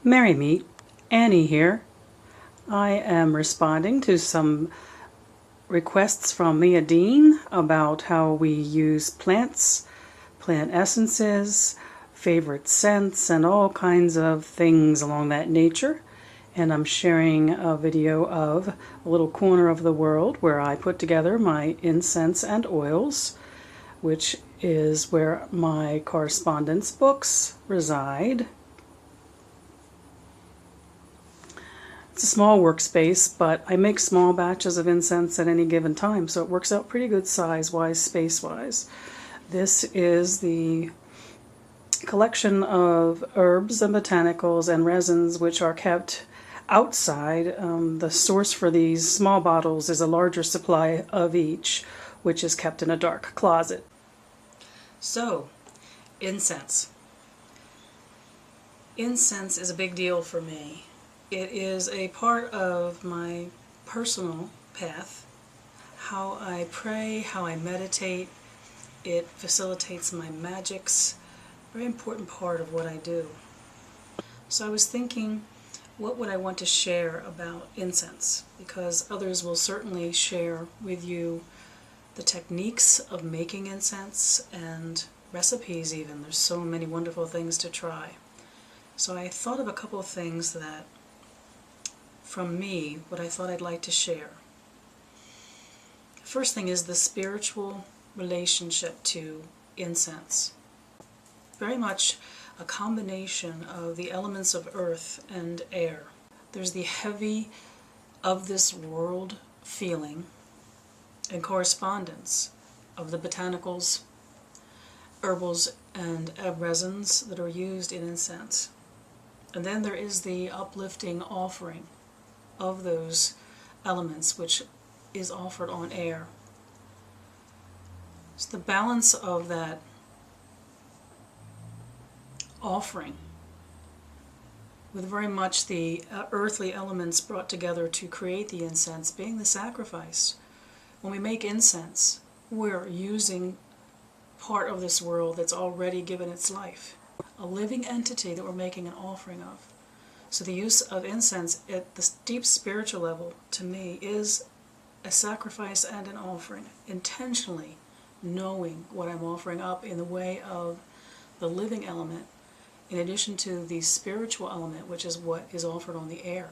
Merry meet, Annie here. I am responding to some requests from Mia Dean about how we use plants, plant essences, favorite scents, and all kinds of things along that nature. And I'm sharing a video of a little corner of the world where I put together my incense and oils, which is where my correspondence books reside. It's a small workspace, but I make small batches of incense at any given time, so it works out pretty good size-wise, space-wise. This is the collection of herbs and botanicals and resins which are kept outside. The source for these small bottles is a larger supply of each, which is kept in a dark closet. So, incense. Incense is a big deal for me. It is a part of my personal path, how I pray, how I meditate. It facilitates my magics, very important part of what I do. So I was thinking, what would I want to share about incense? Because others will certainly share with you the techniques of making incense and recipes even. There's so many wonderful things to try. So I thought of a couple of things that from me, what I thought I'd like to share. The first thing is the spiritual relationship to incense. Very much a combination of the elements of earth and air. There's the heavy of this world feeling and correspondence of the botanicals, herbals, and resins that are used in incense. And then there is the uplifting offering of those elements which is offered on air. It's the balance of that offering with very much the earthly elements brought together to create the incense being the sacrifice. When we make incense, we're using part of this world that's already given its life, a living entity that we're making an offering of. So the use of incense at the deep spiritual level, to me, is a sacrifice and an offering, intentionally knowing what I'm offering up in the way of the living element, in addition to the spiritual element, which is what is offered on the air.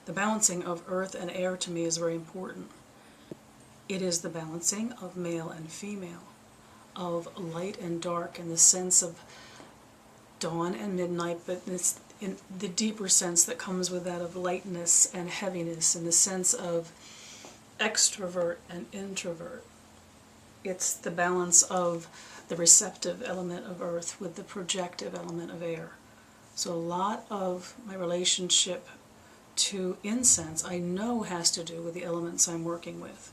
The balancing of earth and air to me is very important. It is the balancing of male and female, of light and dark, in the sense of dawn and midnight, but it's in the deeper sense that comes with that of lightness and heaviness, in the sense of extrovert and introvert. It's the balance of the receptive element of earth with the projective element of air. So a lot of my relationship to incense I know has to do with the elements I'm working with.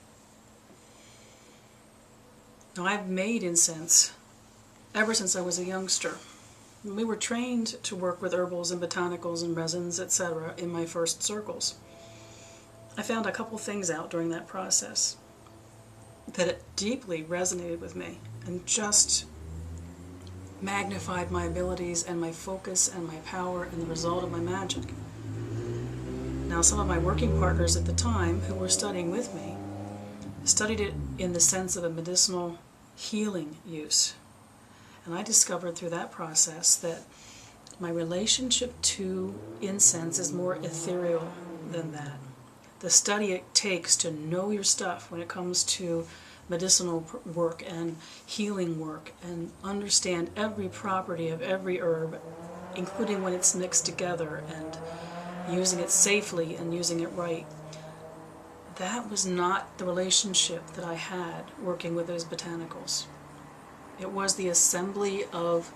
Now, I've made incense ever since I was a youngster. We were trained to work with herbals and botanicals and resins, etc. in my first circles. I found a couple things out during that process that it deeply resonated with me and just magnified my abilities and my focus and my power and the result of my magic. Now, some of my working partners at the time who were studying with me studied it in the sense of a medicinal healing use. And I discovered through that process that my relationship to incense is more ethereal than that. The study it takes to know your stuff when it comes to medicinal work and healing work, and understand every property of every herb, including when it's mixed together, and using it safely and using it right. That was not the relationship that I had working with those botanicals. It was the assembly of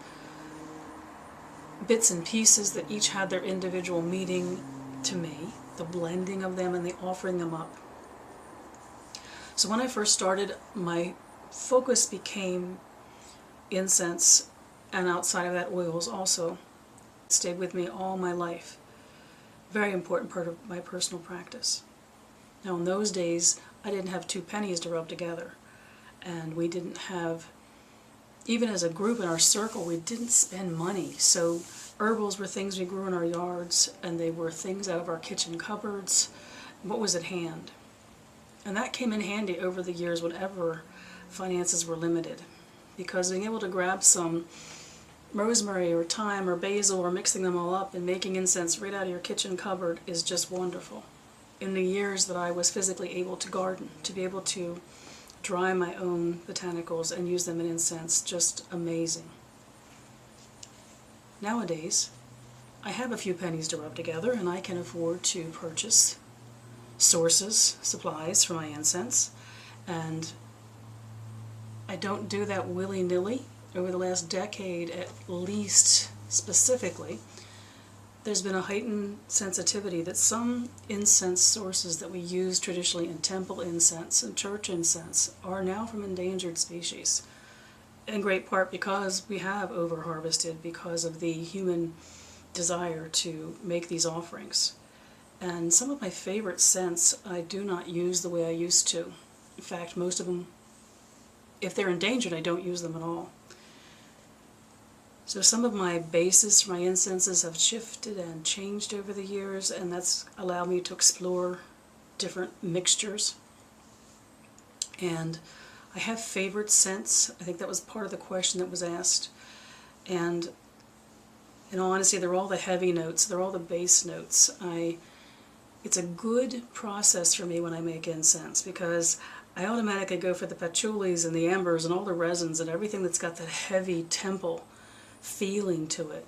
bits and pieces that each had their individual meaning to me, the blending of them and the offering them up. So when I first started, my focus became incense, and outside of that, oils also. It stayed with me all my life. Very important part of my personal practice. Now, in those days, I didn't have 2 pennies to rub together, and we didn't have, even as a group in our circle, we didn't spend money. So Herbals were things we grew in our yards, and they were things out of our kitchen cupboards, what was at hand. And that came in handy over the years whenever finances were limited, because being able to grab some rosemary or thyme or basil or mixing them all up and making incense right out of your kitchen cupboard is just wonderful. In the years that I was physically able to garden, to be able to dry my own botanicals and use them in incense, just amazing. Nowadays, I have a few pennies to rub together and I can afford to purchase sources, supplies for my incense, and I don't do that willy-nilly. Over the last decade at least, specifically, there's been a heightened sensitivity that some incense sources that we use traditionally in temple incense and church incense are now from endangered species, in great part because we have over-harvested because of the human desire to make these offerings. And some of my favorite scents I do not use the way I used to. In fact, most of them, if they're endangered, I don't use them at all. So some of my bases for my incenses have shifted and changed over the years, and that's allowed me to explore different mixtures. And I have favorite scents. I think that was part of the question that was asked. And in all honesty, they're all the heavy notes, they're all the base notes. It's a good process for me when I make incense, because I automatically go for the patchoulis and the ambers and all the resins and everything that's got that heavy temple feeling to it.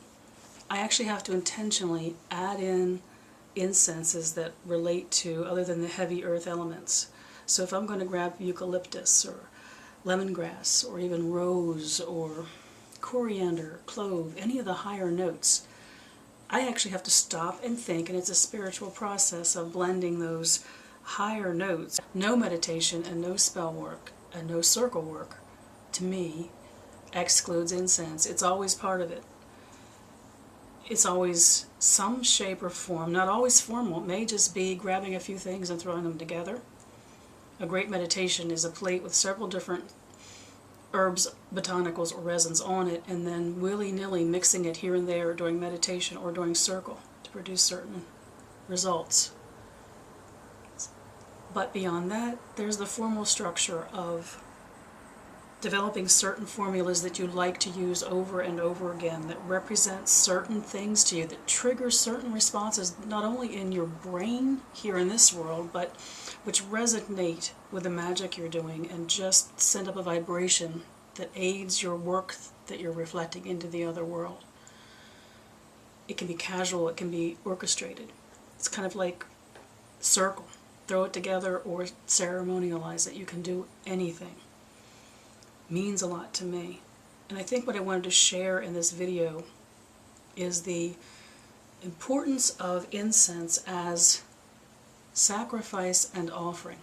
I actually have to intentionally add in incenses that relate to other than the heavy earth elements. So if I'm going to grab eucalyptus or lemongrass or even rose or coriander, clove, any of the higher notes, I actually have to stop and think, and it's a spiritual process of blending those higher notes. No meditation and no spell work and no circle work, to me, excludes incense. It's always part of it. It's always some shape or form, not always formal. It may just be grabbing a few things and throwing them together. A great meditation is a plate with several different herbs, botanicals, or resins on it, and then willy-nilly mixing it here and there during meditation or during circle to produce certain results. But beyond that, there's the formal structure of developing certain formulas that you like to use over and over again, that represent certain things to you, that trigger certain responses, not only in your brain here in this world, but which resonate with the magic you're doing and just send up a vibration that aids your work that you're reflecting into the other world. It can be casual, it can be orchestrated. It's kind of like circle. Throw it together or ceremonialize it. You can do anything. Means a lot to me. And I think what I wanted to share in this video is the importance of incense as sacrifice and offering,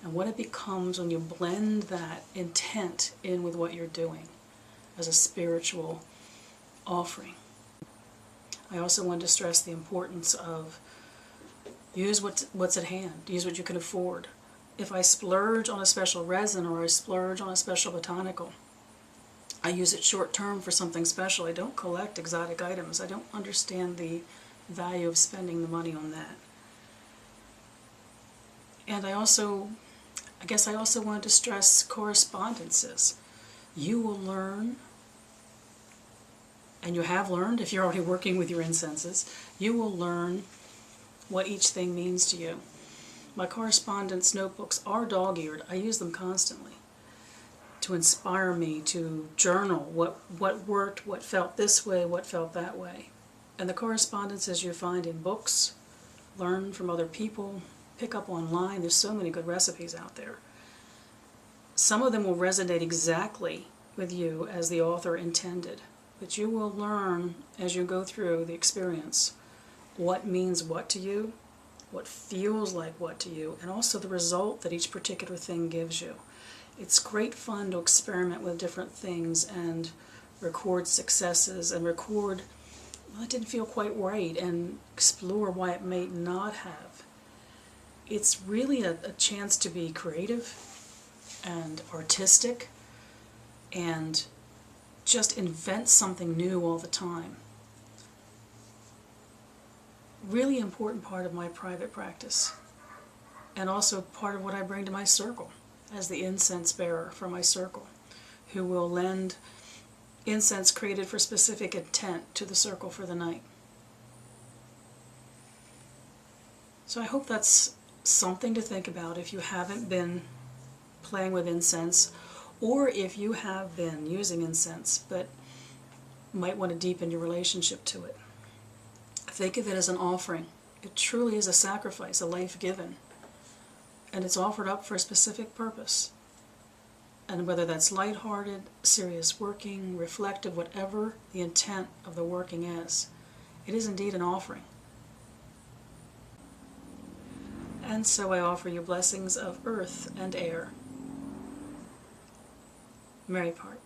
and what it becomes when you blend that intent in with what you're doing as a spiritual offering. I also wanted to stress the importance of use what's at hand, use what you can afford. If I splurge on a special resin or I splurge on a special botanical, I use it short term for something special. I don't collect exotic items. I don't understand the value of spending the money on that. And I guess I also wanted to stress correspondences. You will learn, and you have learned if you're already working with your incenses, you will learn what each thing means to you. My correspondence notebooks are dog-eared. I use them constantly to inspire me to journal what worked, what felt this way, what felt that way. And the correspondences you find in books, learn from other people, pick up online. There's so many good recipes out there. Some of them will resonate exactly with you as the author intended, but you will learn as you go through the experience what means what to you, what feels like what to you, and also the result that each particular thing gives you. It's great fun to experiment with different things and record successes and record, well, it didn't feel quite right, and explore why it may not have. It's really a chance to be creative and artistic and just invent something new all the time. really important part of my private practice, and also part of what I bring to my circle as the incense bearer for my circle, who will lend incense created for specific intent to the circle for the night. So I hope that's something to think about if you haven't been playing with incense, or if you have been using incense but might want to deepen your relationship to it. Think of it as an offering. It truly is a sacrifice, a life given, and it's offered up for a specific purpose. And whether that's lighthearted, serious working, reflective, whatever the intent of the working is, it is indeed an offering. And so I offer you blessings of earth and air. Merry part.